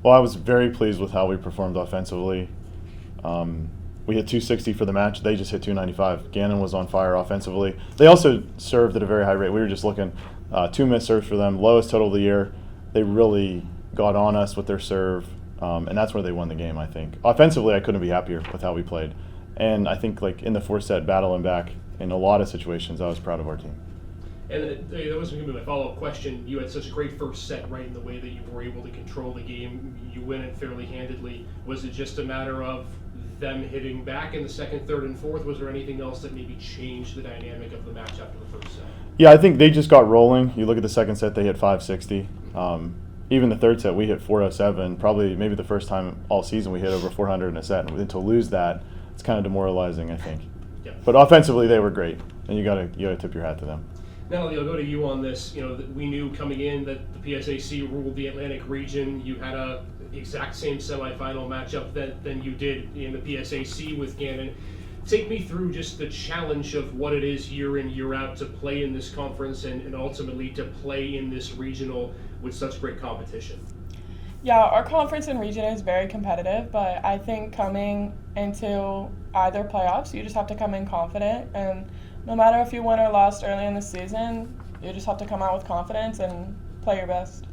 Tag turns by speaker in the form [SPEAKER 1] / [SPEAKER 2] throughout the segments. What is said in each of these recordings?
[SPEAKER 1] Well, I was very pleased with how we performed offensively. We hit 260 for the match. They just hit 295. Gannon was on fire offensively. They also served at a very high rate. We were just looking, 2 missed serves for them, lowest total of the year. They really got on us with their serve, and that's where they won the game, I think. Offensively, I couldn't be happier with how we played. And I think like in the 4-set battling back in a lot of situations, I was proud of our team.
[SPEAKER 2] And that was going to be my follow-up question. You had such a great first set, right, in the way that you were able to control the game. You win it fairly handedly. Was it just a matter of them hitting back in the second, third, and fourth? Was there anything else that maybe changed the dynamic of the match after the first set?
[SPEAKER 1] Yeah, I think they just got rolling. You look at the second set, they hit 560. Even the third set, we hit 407. Probably maybe the first time all season we hit over 400 in a set. And to lose that, it's kind of demoralizing, I think.
[SPEAKER 2] Yeah.
[SPEAKER 1] But offensively, they were great, and you gotta tip your hat to them.
[SPEAKER 2] Natalie, I'll go to you on this. We knew coming in that the PSAC ruled the Atlantic region. You had a exact same semifinal matchup than you did in the PSAC with Gannon. Take me through just the challenge of what it is year in, year out to play in this conference and ultimately to play in this regional with such great competition.
[SPEAKER 3] Yeah, our conference and region is very competitive, but I think coming into either playoffs, you just have to come in confident, and no matter if you win or lost early in the season, you just have to come out with confidence and play your best.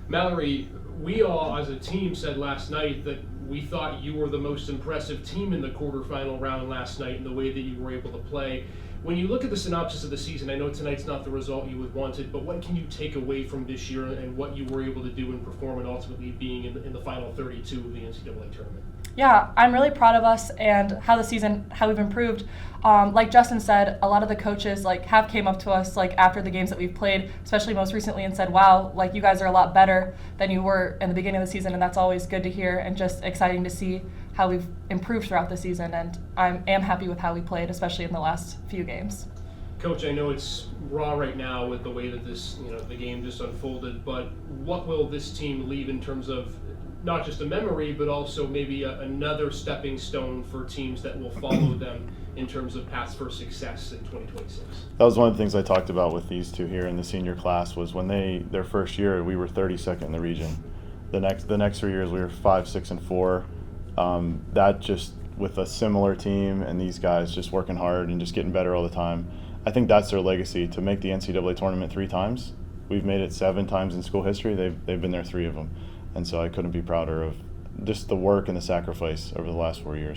[SPEAKER 2] Mallory, we all as a team said last night that we thought you were the most impressive team in the quarterfinal round last night in the way that you were able to play. When you look at the synopsis of the season, I know tonight's not the result you would wanted, but what can you take away from this year and what you were able to do and perform and ultimately being in the final 32 of the NCAA tournament?
[SPEAKER 4] Yeah, I'm really proud of us and how we've improved. Like Justin said, a lot of the coaches have came up to us after the games that we've played, especially most recently, and said, "Wow, you guys are a lot better than you were in the beginning of the season," and that's always good to hear and just exciting to see how we've improved throughout the season. And I am happy with how we played, especially in the last few games.
[SPEAKER 2] Coach, I know it's raw right now with the way that the game just unfolded, but what will this team leave in terms of not just a memory, but also maybe another stepping stone for teams that will follow them in terms of paths for success in 2026?
[SPEAKER 1] That was one of the things I talked about with these two here in the senior class was when their first year, we were 32nd in the region. The next 3 years, we were 5, 6, and 4. That just with a similar team and these guys just working hard and just getting better all the time. I think that's their legacy, to make the NCAA tournament 3 times. We've made it 7 times in school history. They've been there 3 of them. And so I couldn't be prouder of just the work and the sacrifice over the last 4 years.